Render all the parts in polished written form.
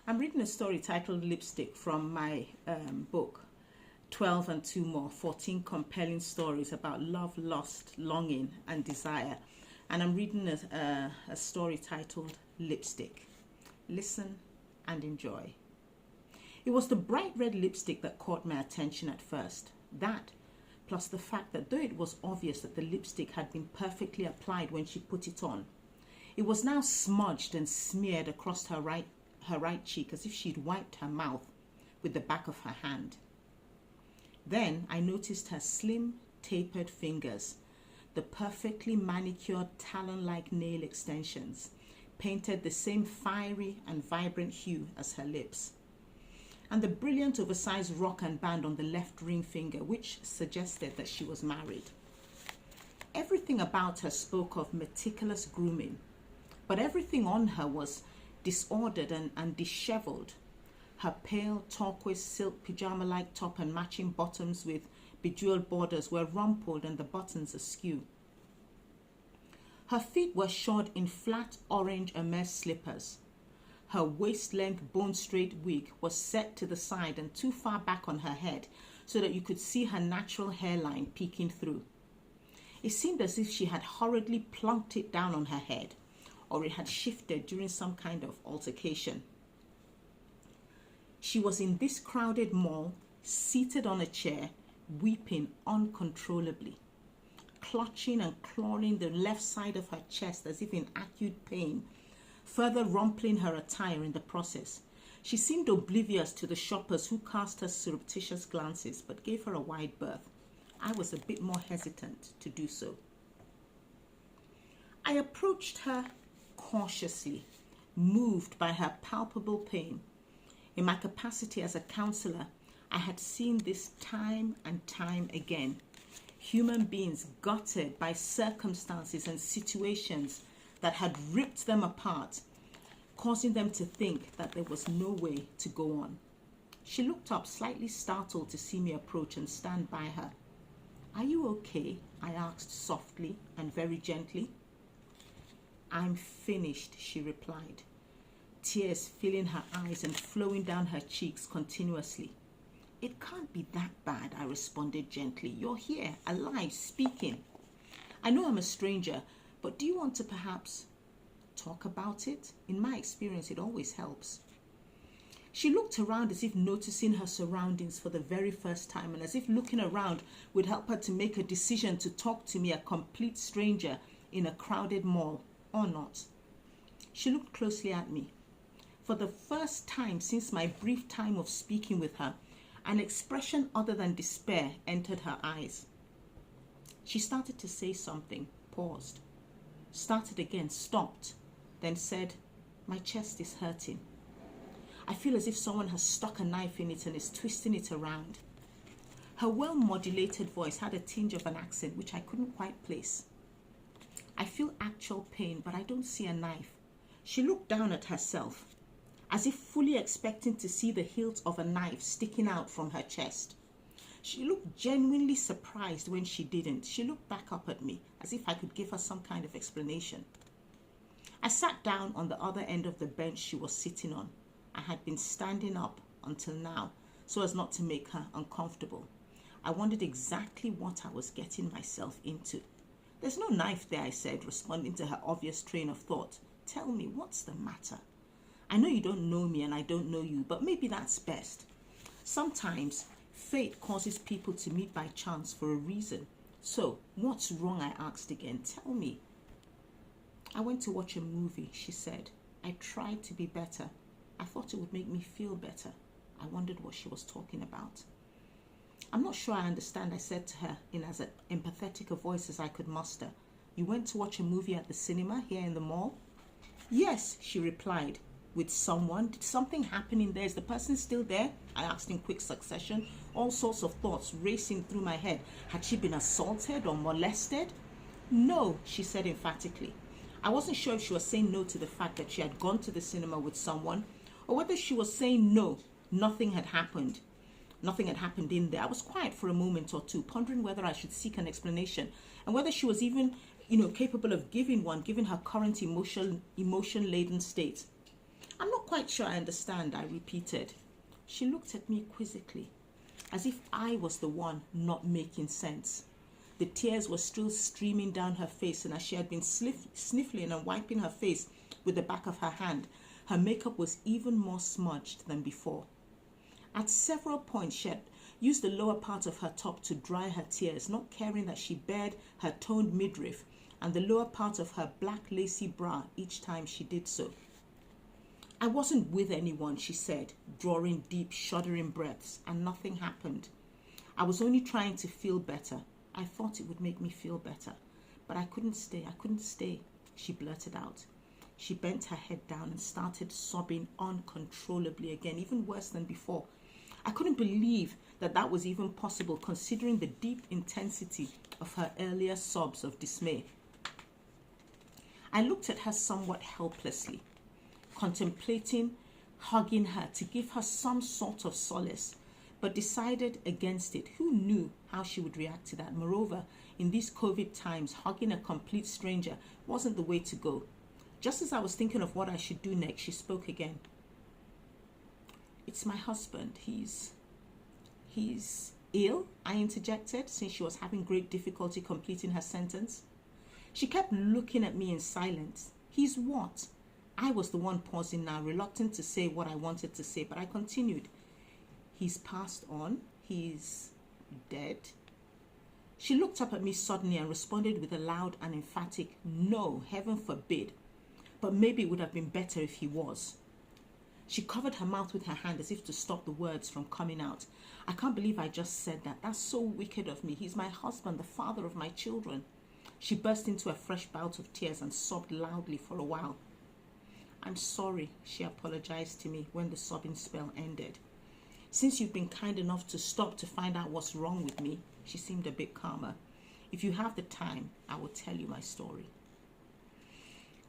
I'm reading a story titled Lipstick from my book, 12 and 2 More, 14 compelling stories about love, lust, longing, and desire. And I'm reading a story titled Lipstick. Listen and enjoy. It was the bright red lipstick that caught my attention at first. That, plus the fact that though it was obvious that the lipstick had been perfectly applied when she put it on, it was now smudged and smeared across her right cheek as if she'd wiped her mouth with the back of her hand. Then I noticed her slim, tapered fingers, the perfectly manicured talon-like nail extensions, painted the same fiery and vibrant hue as her lips, and the brilliant oversized rock and band on the left ring finger, which suggested that she was married. Everything about her spoke of meticulous grooming, but everything on her was disordered and disheveled. Her pale turquoise silk pajama-like top and matching bottoms with bejeweled borders were rumpled and the buttons askew. Her feet were shod in flat orange Hermes slippers. Her waist-length bone-straight wig was set to the side and too far back on her head so that you could see her natural hairline peeking through. It seemed as if she had hurriedly plunked it down on her head, or it had shifted during some kind of altercation. She was in this crowded mall, seated on a chair, weeping uncontrollably, clutching and clawing the left side of her chest as if in acute pain, further rumpling her attire in the process. She seemed oblivious to the shoppers who cast her surreptitious glances but gave her a wide berth. I was a bit more hesitant to do so. I approached her cautiously, moved by her palpable pain. In my capacity as a counselor, I had seen this time and time again. Human beings gutted by circumstances and situations that had ripped them apart, causing them to think that there was no way to go on. She looked up, slightly startled to see me approach and stand by her. "Are you okay?" I asked softly and very gently. "I'm finished," she replied, tears filling her eyes and flowing down her cheeks continuously. "It can't be that bad," I responded gently. "You're here, alive, speaking. I know I'm a stranger, but do you want to perhaps talk about it? In my experience, it always helps." She looked around as if noticing her surroundings for the very first time, and as if looking around would help her to make a decision to talk to me, a complete stranger in a crowded mall, or not. She looked closely at me. For the first time since my brief time of speaking with her, an expression other than despair entered her eyes. She started to say something, paused, started again, stopped, then said, "My chest is hurting. I feel as if someone has stuck a knife in it and is twisting it around." Her well-modulated voice had a tinge of an accent which I couldn't quite place. "I feel actual pain, but I don't see a knife." She looked down at herself, as if fully expecting to see the hilt of a knife sticking out from her chest. She looked genuinely surprised when she didn't. She looked back up at me, as if I could give her some kind of explanation. I sat down on the other end of the bench she was sitting on. I had been standing up until now, so as not to make her uncomfortable. I wondered exactly what I was getting myself into. "There's no knife there," I said, responding to her obvious train of thought. "Tell me, what's the matter? I know you don't know me and I don't know you, but maybe that's best. Sometimes fate causes people to meet by chance for a reason. So, what's wrong?" I asked again. "Tell me." "I went to watch a movie," she said. "I tried to be better. I thought it would make me feel better." I wondered what she was talking about. "I'm not sure I understand," I said to her in as empathetic a voice as I could muster. "You went to watch a movie at the cinema here in the mall?" "Yes," she replied. "With someone? Did something happen in there? Is the person still there?" I asked in quick succession, all sorts of thoughts racing through my head. Had she been assaulted or molested? "No," she said emphatically. I wasn't sure if she was saying no to the fact that she had gone to the cinema with someone, or whether she was saying no, nothing had happened. Nothing had happened in there. I was quiet for a moment or two, pondering whether I should seek an explanation and whether she was even, capable of giving one, given her current emotion-laden state. "I'm not quite quite sure I understand, I repeated. She looked at me quizzically, as if I was the one not making sense. The tears were still streaming down her face, and as she had been sniffling and wiping her face with the back of her hand, her makeup was even more smudged than before. At several points, she had used the lower part of her top to dry her tears, not caring that she bared her toned midriff and the lower part of her black lacy bra each time she did so. I wasn't with anyone, she said, drawing deep, shuddering breaths, and nothing happened. I was only trying to feel better. I thought it would make me feel better, but I couldn't stay, she blurted out. She bent her head down and started sobbing uncontrollably again, even worse than before. I couldn't believe that was even possible, considering the deep intensity of her earlier sobs of dismay. I looked at her somewhat helplessly, contemplating hugging her to give her some sort of solace, but decided against it. Who knew how she would react to that? Moreover, in these COVID times, hugging a complete stranger wasn't the way to go. Just as I was thinking of what I should do next, she spoke again. "It's my husband. He's ill," I interjected, since she was having great difficulty completing her sentence. She kept looking at me in silence. "He's what?" I was the one pausing now, reluctant to say what I wanted to say, but I continued. "He's passed on. He's dead." She looked up at me suddenly and responded with a loud and emphatic, "No, heaven forbid. But maybe it would have been better if he was." She covered her mouth with her hand as if to stop the words from coming out. "I can't believe I just said that. That's so wicked of me. He's my husband, the father of my children." She burst into a fresh bout of tears and sobbed loudly for a while. "I'm sorry," she apologized to me when the sobbing spell ended. "Since you've been kind enough to stop to find out what's wrong with me," she seemed a bit calmer, "if you have the time, I will tell you my story."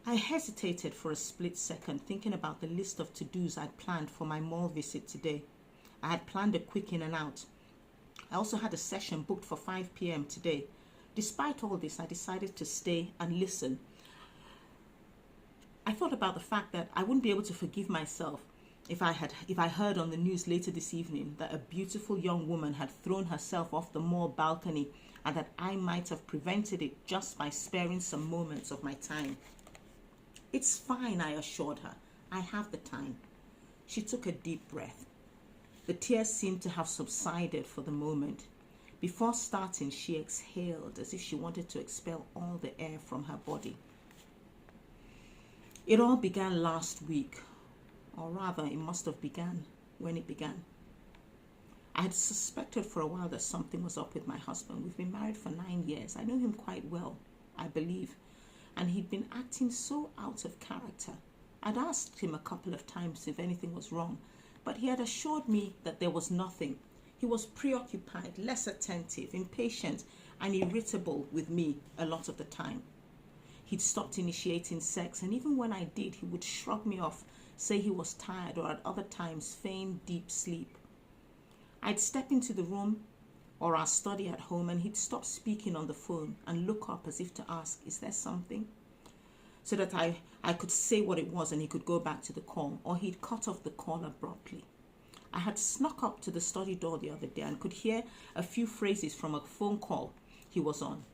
I hesitated for a split second, thinking about the list of to-dos I'd planned for my mall visit today. I had planned a quick in and out. I also had a session booked for 5 p.m. today. Despite all this, I decided to stay and listen. I thought about the fact that I wouldn't be able to forgive myself if I heard on the news later this evening that a beautiful young woman had thrown herself off the mall balcony, and that I might have prevented it just by sparing some moments of my time. "It's fine," I assured her. "I have the time." She took a deep breath. The tears seemed to have subsided for the moment. Before starting, she exhaled as if she wanted to expel all the air from her body. "It all began last week, or rather, it must have begun when it began. I had suspected for a while that something was up with my husband. We've been married for 9 years. I know him quite well, I believe, and he'd been acting so out of character. I'd asked him a couple of times if anything was wrong, but he had assured me that there was nothing. He was preoccupied, less attentive, impatient, and irritable with me a lot of the time. He'd stopped initiating sex, and even when I did, he would shrug me off, say he was tired, or at other times feign deep sleep. I'd step into the room or our study at home, and he'd stop speaking on the phone and look up as if to ask, "Is there something?" So that I could say what it was and he could go back to the call, or he'd cut off the call abruptly. I had snuck up to the study door the other day and could hear a few phrases from a phone call he was on.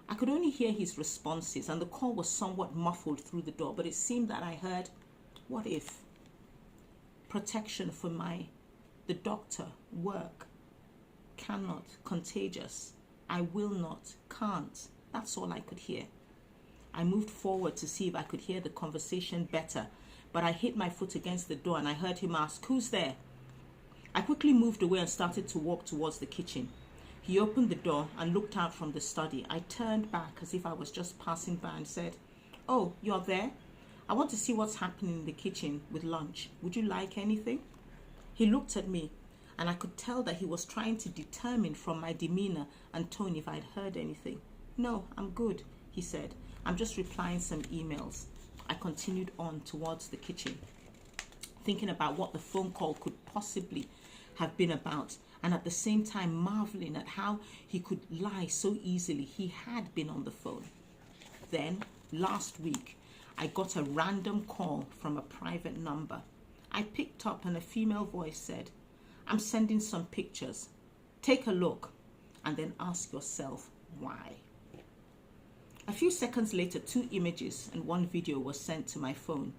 I could only hear his responses, and the call was somewhat muffled through the door, but it seemed that I heard, "What if?" Protection for the doctor, work, cannot, contagious, I will not, can't. That's all I could hear. I moved forward to see if I could hear the conversation better, but I hit my foot against the door and I heard him ask, "Who's there?" I quickly moved away and started to walk towards the kitchen. He opened the door and looked out from the study. I turned back as if I was just passing by and said, "Oh, you're there? I want to see what's happening in the kitchen with lunch. Would you like anything?" He looked at me, and I could tell that he was trying to determine from my demeanor and tone if I'd heard anything. "No, I'm good," he said. "I'm just replying some emails." I continued on towards the kitchen, thinking about what the phone call could possibly have been about, and at the same time marveling at how he could lie so easily. He had been on the phone. Then, last week, I got a random call from a private number. I picked up and a female voice said, "I'm sending some pictures. Take a look and then ask yourself why." A few seconds later, 2 images and 1 video were sent to my phone.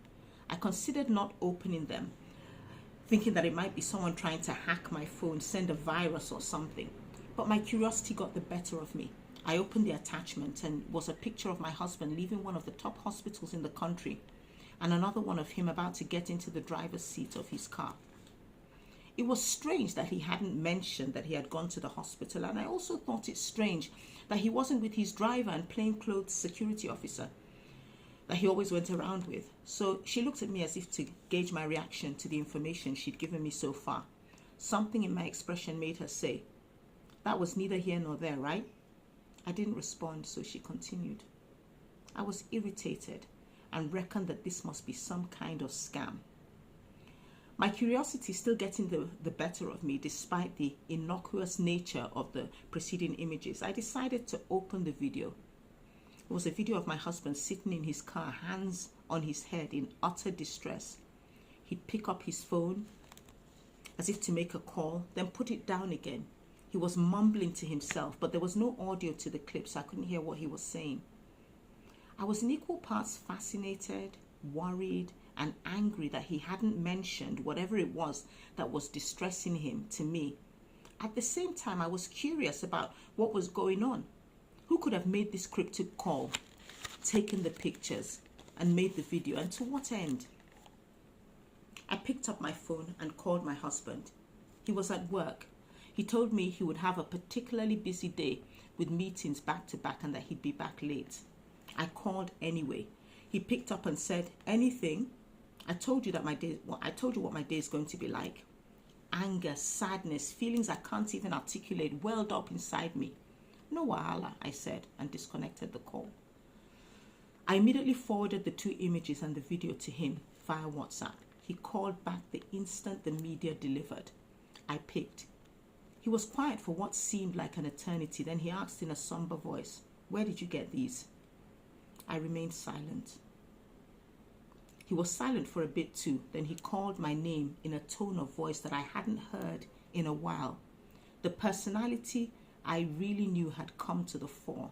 I considered not opening them, thinking that it might be someone trying to hack my phone, send a virus or something. But my curiosity got the better of me. I opened the attachment and was a picture of my husband leaving one of the top hospitals in the country and another one of him about to get into the driver's seat of his car. It was strange that he hadn't mentioned that he had gone to the hospital, and I also thought it strange that he wasn't with his driver and plainclothes security officer that he always went around with. So she looked at me as if to gauge my reaction to the information she'd given me so far. Something in my expression made her say, "That was neither here nor there, right?" I didn't respond, so she continued. I was irritated and reckoned that this must be some kind of scam. My curiosity still getting the better of me despite the innocuous nature of the preceding images, I decided to open the video. It was a video of my husband sitting in his car, hands on his head in utter distress. He'd pick up his phone as if to make a call, then put it down again. He was mumbling to himself, but there was no audio to the clip, so I couldn't hear what he was saying. I was in equal parts fascinated, worried, and angry that he hadn't mentioned whatever it was that was distressing him to me. At the same time, I was curious about what was going on. Who could have made this cryptic call, taken the pictures, and made the video, and to what end? I picked up my phone and called my husband. He was at work. He told me he would have a particularly busy day with meetings back to back and that he'd be back late. I called anyway. He picked up and said, "Anything? I told you what my day is going to be like." Anger, sadness, feelings I can't even articulate welled up inside me. "No wahala," I said, and disconnected the call. I immediately forwarded the 2 images and the video to him via WhatsApp. He called back the instant the media delivered. I picked. He was quiet for what seemed like an eternity. Then he asked in a somber voice, "Where did you get these?" I remained silent. He was silent for a bit too. Then he called my name in a tone of voice that I hadn't heard in a while. The personality I really knew had come to the fore,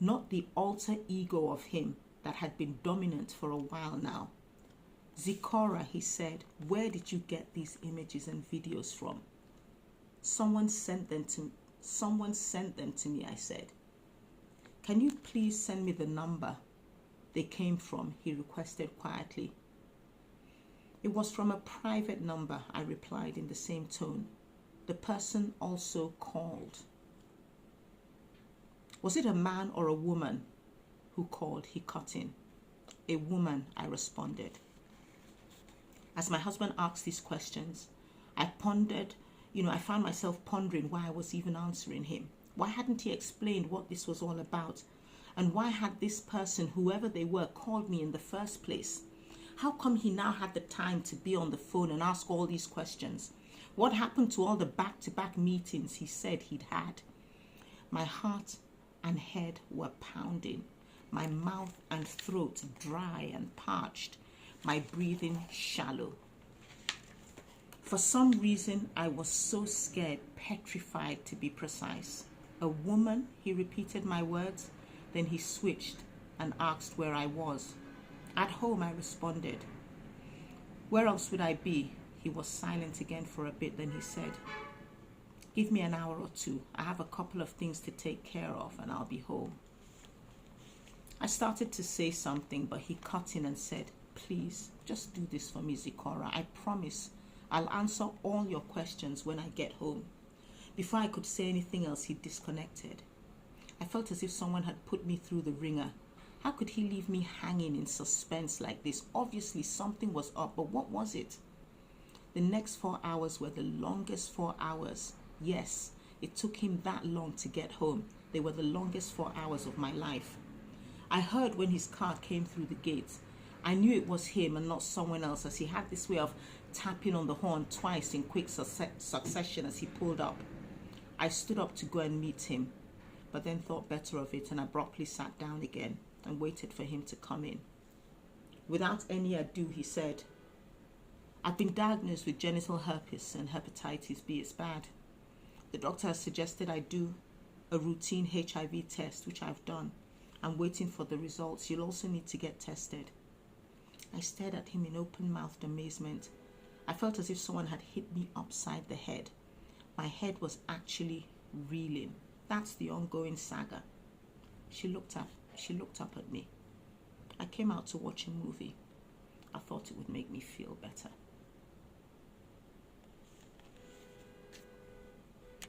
not the alter ego of him that had been dominant for a while now. "Zikora," he said, "where did you get these images and videos from?" Someone sent them to me, I said. "Can you please send me the number they came from?" he requested quietly. "It was from a private number," I replied in the same tone. The person also called. "Was it a man or a woman who called?" he cut in. "A woman," I responded. As my husband asked these questions, I found myself pondering why I was even answering him. Why hadn't he explained what this was all about? And why had this person, whoever they were, called me in the first place? How come he now had the time to be on the phone and ask all these questions? What happened to all the back-to-back meetings he said he'd had? My heart and head were pounding, my mouth and throat dry and parched, my breathing shallow. For some reason, I was so scared, petrified to be precise. "A woman?" he repeated my words. Then he switched and asked where I was. "At home," I responded. "Where else would I be?" He was silent again for a bit, then he said, "Give me an hour or 2. I have a couple of things to take care of and I'll be home." I started to say something, but he cut in and said, "Please, just do this for me, Zikora. I promise I'll answer all your questions when I get home." Before I could say anything else, he disconnected. I felt as if someone had put me through the ringer. How could he leave me hanging in suspense like this? Obviously something was up, but what was it? The next 4 hours were the longest 4 hours. Yes, it took him that long to get home. They were the longest 4 hours of my life. I heard when his car came through the gate. I knew it was him and not someone else, as he had this way of tapping on the horn twice in quick succession as he pulled up. I stood up to go and meet him, but then thought better of it and abruptly sat down again and waited for him to come in. Without any ado, he said, I've been diagnosed with genital herpes and hepatitis B. It's bad. The doctor has suggested I do a routine HIV test, which I've done. I'm waiting for the results. You'll also need to get tested. I stared at him in open-mouthed amazement. I felt as if someone had hit me upside the head. My head was actually reeling. That's the ongoing saga. She looked up at me. I came out to watch a movie. I thought it would make me feel better.